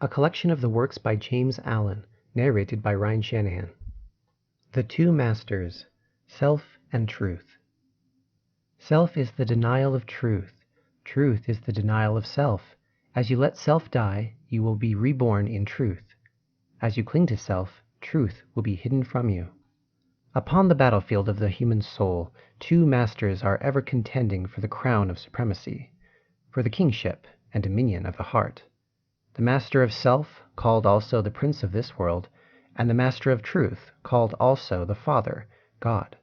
A collection of the works by James Allen, narrated by Shanahan. The Two Masters, Self and Truth. Self is the denial of truth. Truth is the denial of self. As you let self die, you will be reborn in truth. As you cling to self, truth will be hidden from you. Upon the battlefield of the human soul, two masters are ever contending for the crown of supremacy, for the kingship and dominion of the heart. The master of self, called also the prince of this world, and the master of truth, called also the Father, God.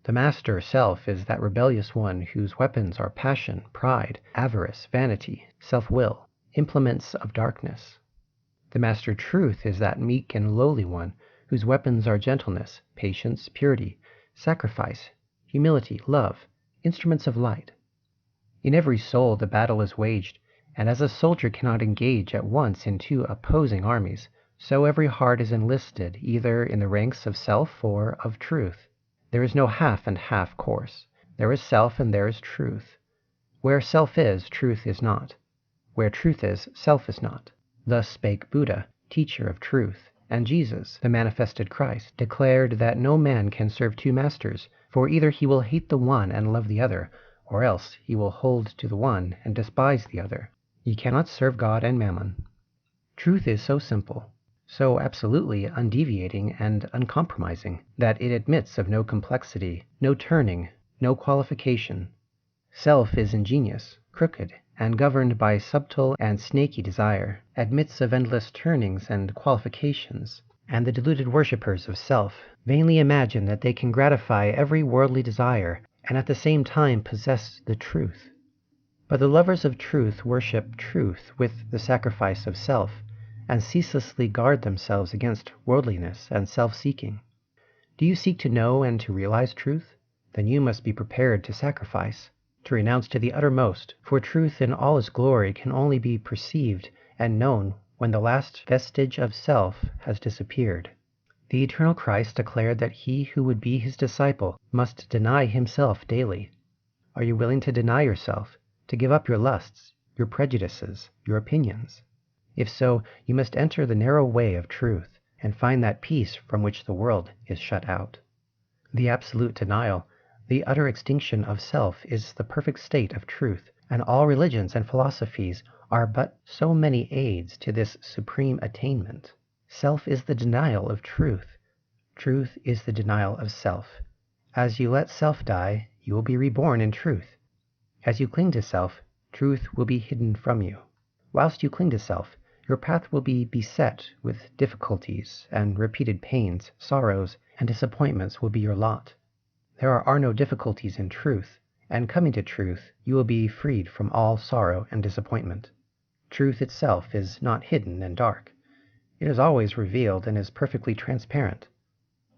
The master self is that rebellious one whose weapons are passion, pride, avarice, vanity, self-will, implements of darkness. The master truth is that meek and lowly one whose weapons are gentleness, patience, purity, sacrifice, humility, love, instruments of light. In every soul the battle is waged, and as a soldier cannot engage at once in two opposing armies, so every heart is enlisted either in the ranks of self or of truth. There is no half and half course. There is self and there is truth. Where self is, truth is not. Where truth is, self is not. Thus spake Buddha, teacher of truth, and Jesus, the manifested Christ, declared that no man can serve two masters, for either he will hate the one and love the other, or else he will hold to the one and despise the other. Ye cannot serve God and mammon. Truth is so simple, so absolutely undeviating and uncompromising, that it admits of no complexity, no turning, no qualification. Self is ingenious, crooked, and governed by subtle and snaky desire, admits of endless turnings and qualifications, and the deluded worshippers of self vainly imagine that they can gratify every worldly desire and at the same time possess the truth. But the lovers of truth worship truth with the sacrifice of self, and ceaselessly guard themselves against worldliness and self-seeking. Do you seek to know and to realize truth? Then you must be prepared to sacrifice, to renounce to the uttermost, for truth in all its glory can only be perceived and known when the last vestige of self has disappeared. The eternal Christ declared that he who would be his disciple must deny himself daily. Are you willing to deny yourself, to give up your lusts, your prejudices, your opinions? If so, you must enter the narrow way of truth and find that peace from which the world is shut out. The absolute denial, the utter extinction of self is the perfect state of truth, and all religions and philosophies are but so many aids to this supreme attainment. Self is the denial of truth. Truth is the denial of self. As you let self die, you will be reborn in truth. As you cling to self, truth will be hidden from you. Whilst you cling to self, your path will be beset with difficulties, and repeated pains, sorrows, and disappointments will be your lot. There are no difficulties in truth, and coming to truth, you will be freed from all sorrow and disappointment. Truth itself is not hidden and dark. It is always revealed and is perfectly transparent.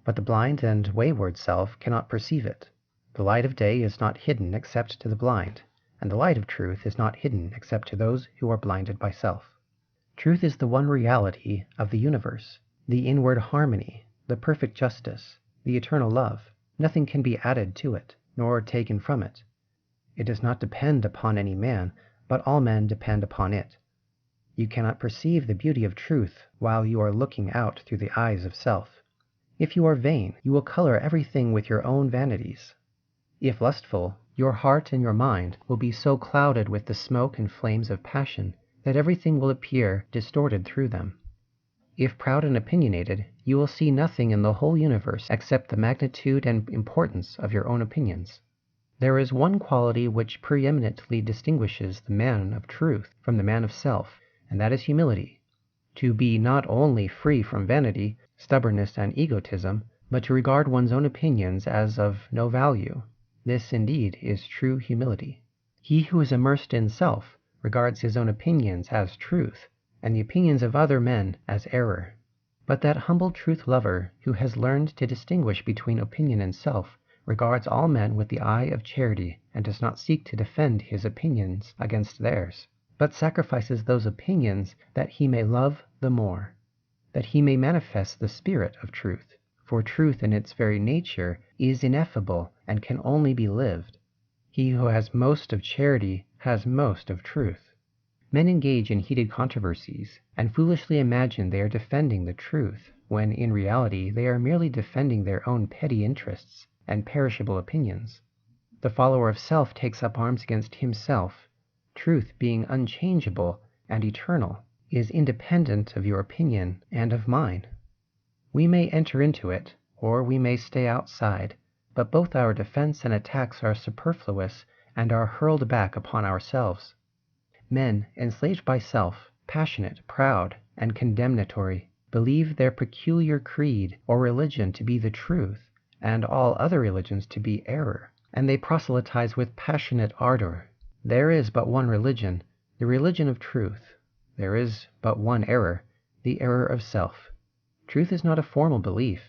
But the blind and wayward self cannot perceive it. The light of day is not hidden except to the blind, and the light of truth is not hidden except to those who are blinded by self. Truth is the one reality of the universe, the inward harmony, the perfect justice, the eternal love. Nothing can be added to it, nor taken from it. It does not depend upon any man, but all men depend upon it. You cannot perceive the beauty of truth while you are looking out through the eyes of self. If you are vain, you will color everything with your own vanities. If lustful, your heart and your mind will be so clouded with the smoke and flames of passion that everything will appear distorted through them. If proud and opinionated, you will see nothing in the whole universe except the magnitude and importance of your own opinions. There is one quality which preeminently distinguishes the man of truth from the man of self, and that is humility. To be not only free from vanity, stubbornness, and egotism, but to regard one's own opinions as of no value. This, indeed, is true humility. He who is immersed in self regards his own opinions as truth, and the opinions of other men as error. But that humble truth-lover who has learned to distinguish between opinion and self regards all men with the eye of charity and does not seek to defend his opinions against theirs, but sacrifices those opinions that he may love the more, that he may manifest the spirit of truth. For truth in its very nature is ineffable and can only be lived. He who has most of charity has most of truth. Men engage in heated controversies and foolishly imagine they are defending the truth, when in reality they are merely defending their own petty interests and perishable opinions. The follower of self takes up arms against himself. Truth, being unchangeable and eternal, is independent of your opinion and of mine. We may enter into it, or we may stay outside, but both our defense and attacks are superfluous and are hurled back upon ourselves. Men, enslaved by self, passionate, proud, and condemnatory, believe their peculiar creed or religion to be the truth, and all other religions to be error, and they proselytize with passionate ardor. There is but one religion, the religion of truth. There is but one error, the error of self. Truth is not a formal belief.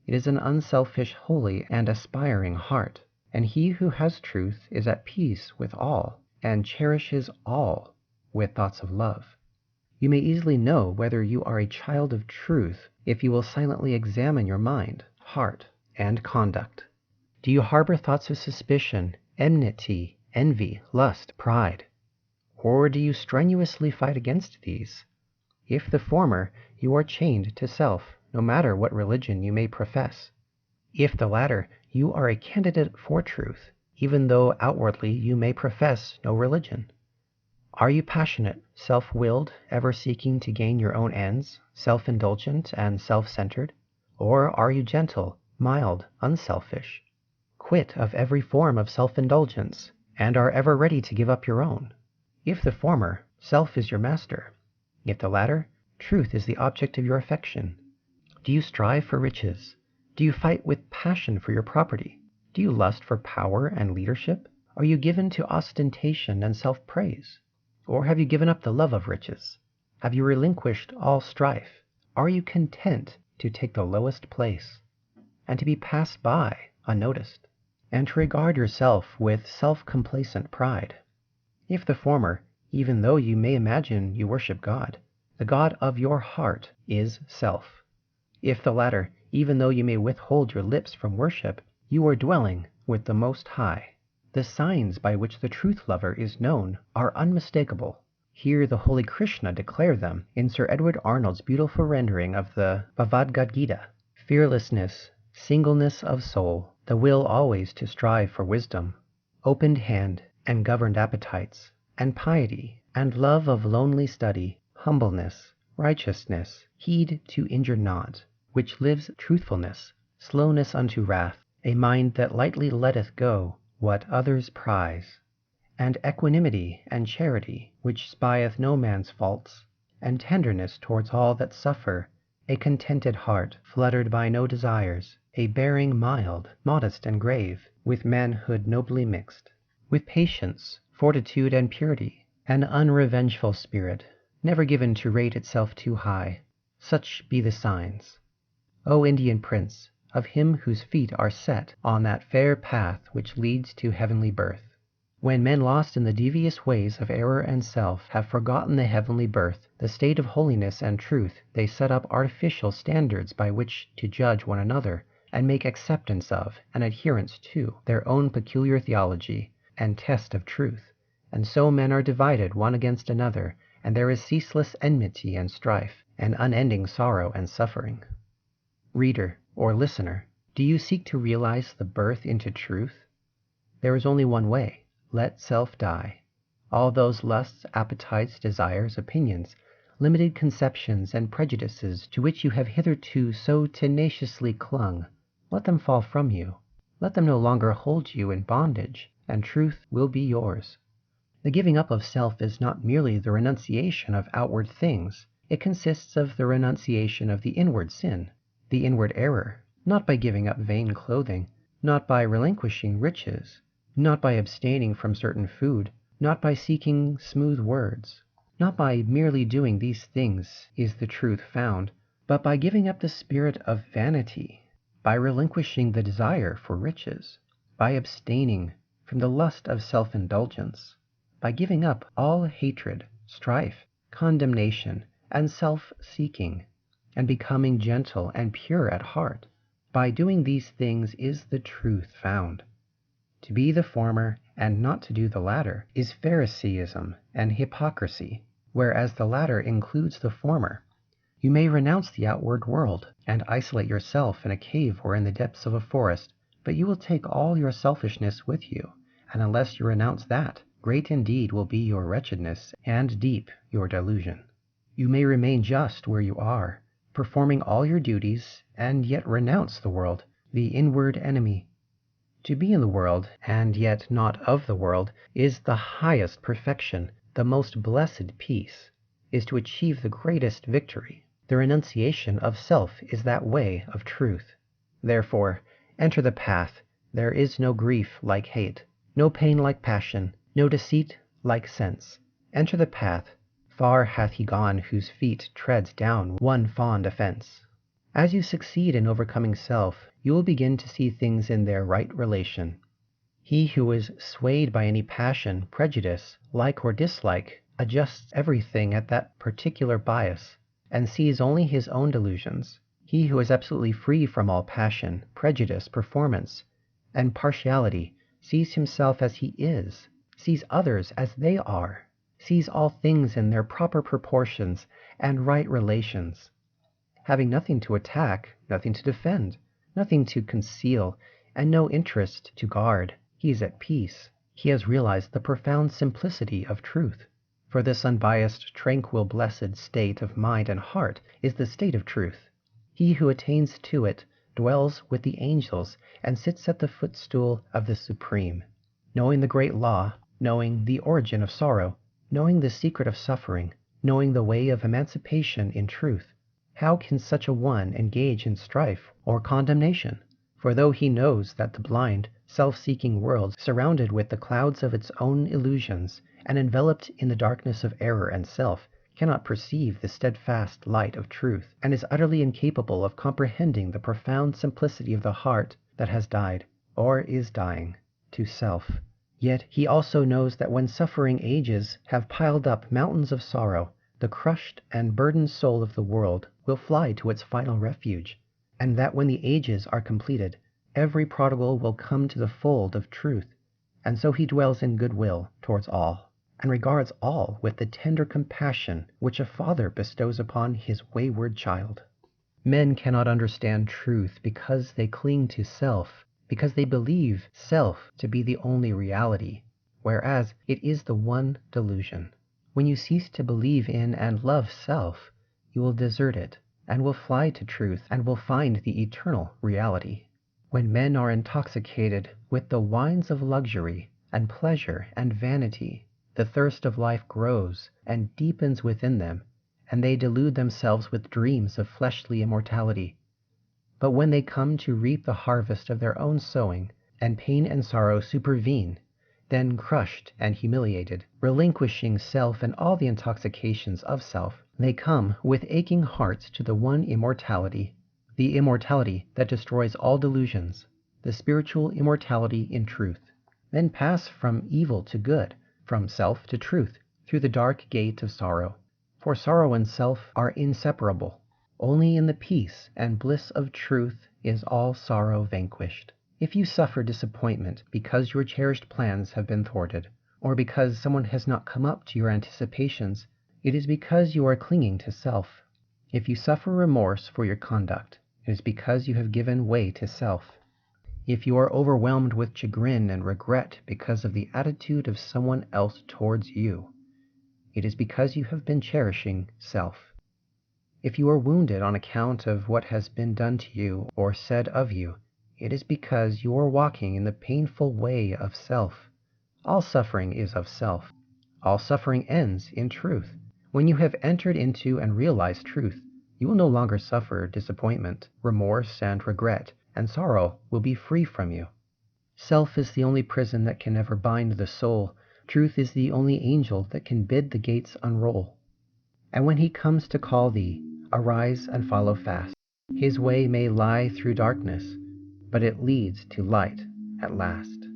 It is an unselfish, holy, and aspiring heart, and he who has truth is at peace with all, and cherishes all with thoughts of love. You may easily know whether you are a child of truth if you will silently examine your mind, heart, and conduct. Do you harbor thoughts of suspicion, enmity, envy, lust, pride? Or do you strenuously fight against these? If the former, you are chained to self, no matter what religion you may profess. If the latter, you are a candidate for truth, even though outwardly you may profess no religion. Are you passionate, self-willed, ever seeking to gain your own ends, self-indulgent and self-centered? Or are you gentle, mild, unselfish, quit of every form of self-indulgence, and are ever ready to give up your own? If the former, self is your master. If the latter, truth is the object of your affection. Do you strive for riches? Do you fight with passion for your property? Do you lust for power and leadership? Are you given to ostentation and self-praise? Or have you given up the love of riches? Have you relinquished all strife? Are you content to take the lowest place, and to be passed by unnoticed, and to regard yourself with self-complacent pride? If the former, even though you may imagine you worship God, the God of your heart is self. If the latter, even though you may withhold your lips from worship, you are dwelling with the Most High. The signs by which the truth lover is known are unmistakable. Hear the holy Krishna declare them in Sir Edward Arnold's beautiful rendering of the Bhagavad Gita. Fearlessness, singleness of soul, the will always to strive for wisdom, opened hand and governed appetites, and piety, and love of lonely study, humbleness, righteousness, heed to injure not, which lives truthfulness, slowness unto wrath, a mind that lightly letteth go what others prize, and equanimity and charity, which spieth no man's faults, and tenderness towards all that suffer, a contented heart, fluttered by no desires, a bearing mild, modest, and grave, with manhood nobly mixed, with patience, fortitude, and purity, an unrevengeful spirit, never given to rate itself too high. Such be the signs, O Indian prince, of him whose feet are set on that fair path which leads to heavenly birth. When men lost in the devious ways of error and self have forgotten the heavenly birth, the state of holiness and truth, they set up artificial standards by which to judge one another, and make acceptance of, and adherence to, their own peculiar theology and test of truth. And so men are divided one against another, and there is ceaseless enmity and strife, and unending sorrow and suffering. Reader, or listener, do you seek to realize the birth into truth? There is only one way. Let self die. All those lusts, appetites, desires, opinions, limited conceptions, and prejudices to which you have hitherto so tenaciously clung, let them fall from you. Let them no longer hold you in bondage, and truth will be yours. The giving up of self is not merely the renunciation of outward things. It consists of the renunciation of the inward sin, the inward error, not by giving up vain clothing, not by relinquishing riches, not by abstaining from certain food, not by seeking smooth words. Not by merely doing these things is the truth found, but by giving up the spirit of vanity, by relinquishing the desire for riches, by abstaining from the lust of self-indulgence, by giving up all hatred, strife, condemnation, and self-seeking, and becoming gentle and pure at heart. By doing these things is the truth found. To be the former and not to do the latter is Phariseeism and hypocrisy. whereas the latter includes the former. You may renounce the outward world, and isolate yourself in a cave or in the depths of a forest, but you will take all your selfishness with you, and unless you renounce that, great indeed will be your wretchedness, and deep your delusion. You may remain just where you are, performing all your duties, and yet renounce the world, the inward enemy. To be in the world, and yet not of the world, is the highest perfection, the most blessed peace, is to achieve the greatest victory. The renunciation of self is that way of truth. Therefore, enter the path. There is no grief like hate, no pain like passion, no deceit like sense. Enter the path. Far hath he gone whose feet treads down one fond offence. As you succeed in overcoming self, you will begin to see things in their right relation. He who is swayed by any passion, prejudice, like or dislike, adjusts everything at that particular bias, and sees only his own delusions. He who is absolutely free from all passion, prejudice, performance, and partiality sees himself as he is, sees others as they are, sees all things in their proper proportions and right relations. Having nothing to attack, nothing to defend, nothing to conceal, and no interest to guard, he is at peace. He has realized the profound simplicity of truth. For this unbiased, tranquil, blessed state of mind and heart is the state of truth. He who attains to it dwells with the angels and sits at the footstool of the Supreme. Knowing the great law, knowing the origin of sorrow, knowing the secret of suffering, knowing the way of emancipation in truth, how can such a one engage in strife or condemnation? For though he knows that the blind, self-seeking world, surrounded with the clouds of its own illusions, and enveloped in the darkness of error and self, cannot perceive the steadfast light of truth, and is utterly incapable of comprehending the profound simplicity of the heart that has died, or is dying, to self. Yet he also knows that when suffering ages have piled up mountains of sorrow, the crushed and burdened soul of the world will fly to its final refuge, and that when the ages are completed, every prodigal will come to the fold of truth, and so he dwells in goodwill towards all, and regards all with the tender compassion which a father bestows upon his wayward child. Men cannot understand truth because they cling to self, because they believe self to be the only reality, whereas it is the one delusion. When you cease to believe in and love self, you will desert it, and will fly to truth, and will find the eternal reality. When men are intoxicated with the wines of luxury and pleasure and vanity, the thirst of life grows and deepens within them, and they delude themselves with dreams of fleshly immortality. But when they come to reap the harvest of their own sowing, and pain and sorrow supervene, then crushed and humiliated, relinquishing self and all the intoxications of self, they come with aching hearts to the one immortality, the immortality that destroys all delusions, the spiritual immortality in truth. Then pass from evil to good, from self to truth, through the dark gate of sorrow. For sorrow and self are inseparable. Only in the peace and bliss of truth is all sorrow vanquished. If you suffer disappointment because your cherished plans have been thwarted, or because someone has not come up to your anticipations, it is because you are clinging to self. If you suffer remorse for your conduct, it is because you have given way to self. If you are overwhelmed with chagrin and regret because of the attitude of someone else towards you, it is because you have been cherishing self. If you are wounded on account of what has been done to you or said of you, it is because you are walking in the painful way of self. All suffering is of self. All suffering ends in truth. When you have entered into and realized truth, you will no longer suffer disappointment, remorse, and regret, and sorrow will be free from you. Self is the only prison that can ever bind the soul. Truth is the only angel that can bid the gates unroll. And when he comes to call thee, arise and follow fast. His way may lie through darkness, but it leads to light at last.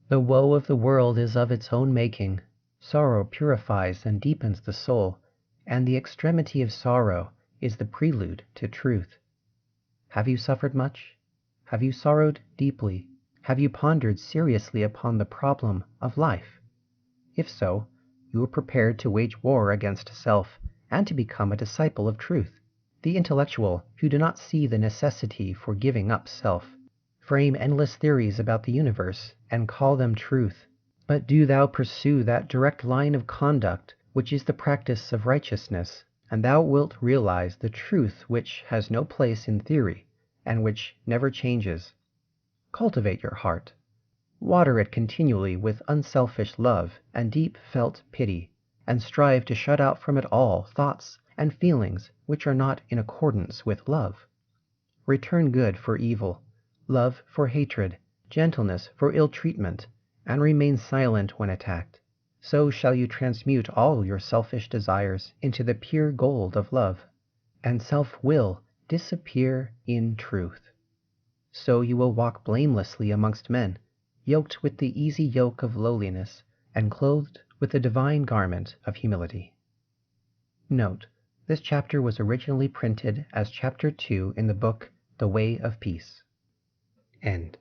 The woe of the world is of its own making. Sorrow purifies and deepens the soul, and the extremity of sorrow is the prelude to truth. Have you suffered much? Have you sorrowed deeply? Have you pondered seriously upon the problem of life? If so, You are prepared to wage war against self and to become a disciple of truth. The intellectual, who do not see the necessity for giving up self, frame endless theories about the universe and call them truth. But do thou pursue that direct line of conduct which is the practice of righteousness, and thou wilt realize the truth which has no place in theory, and which never changes. Cultivate your heart. Water it continually with unselfish love and deep-felt pity, and strive to shut out from it all thoughts and feelings which are not in accordance with love. Return good for evil, love for hatred, gentleness for ill-treatment, and remain silent when attacked. So shall you transmute all your selfish desires into the pure gold of love, and self will disappear in truth. So you will walk blamelessly amongst men, yoked with the easy yoke of lowliness, and clothed with the divine garment of humility. Note: this chapter was originally printed as Chapter 2 in the book The Way of Peace. End.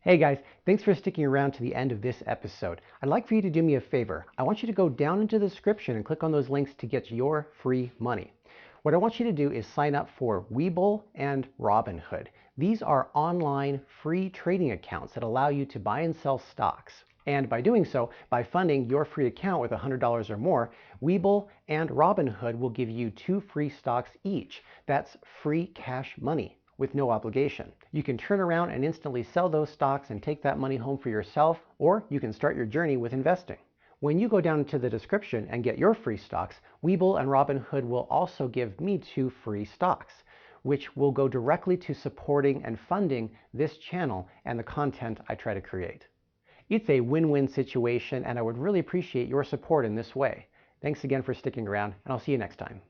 Hey guys, thanks for sticking around to the end of this episode. I'd like for you to do me a favor. I want you to go down into the description and click on those links to get your free money. What I want you to do is sign up for Webull and Robinhood. These are online free trading accounts that allow you to buy and sell stocks. And by doing so, by funding your free account with $100 or more, Webull and Robinhood will give you 2 free stocks each. That's free cash money with no obligation. You can turn around and instantly sell those stocks and take that money home for yourself, or you can start your journey with investing. When you go down into the description and get your free stocks, Webull and Robinhood will also give me 2 free stocks, which will go directly to supporting and funding this channel and the content I try to create. It's a win-win situation, and I would really appreciate your support in this way. Thanks again for sticking around, and I'll see you next time.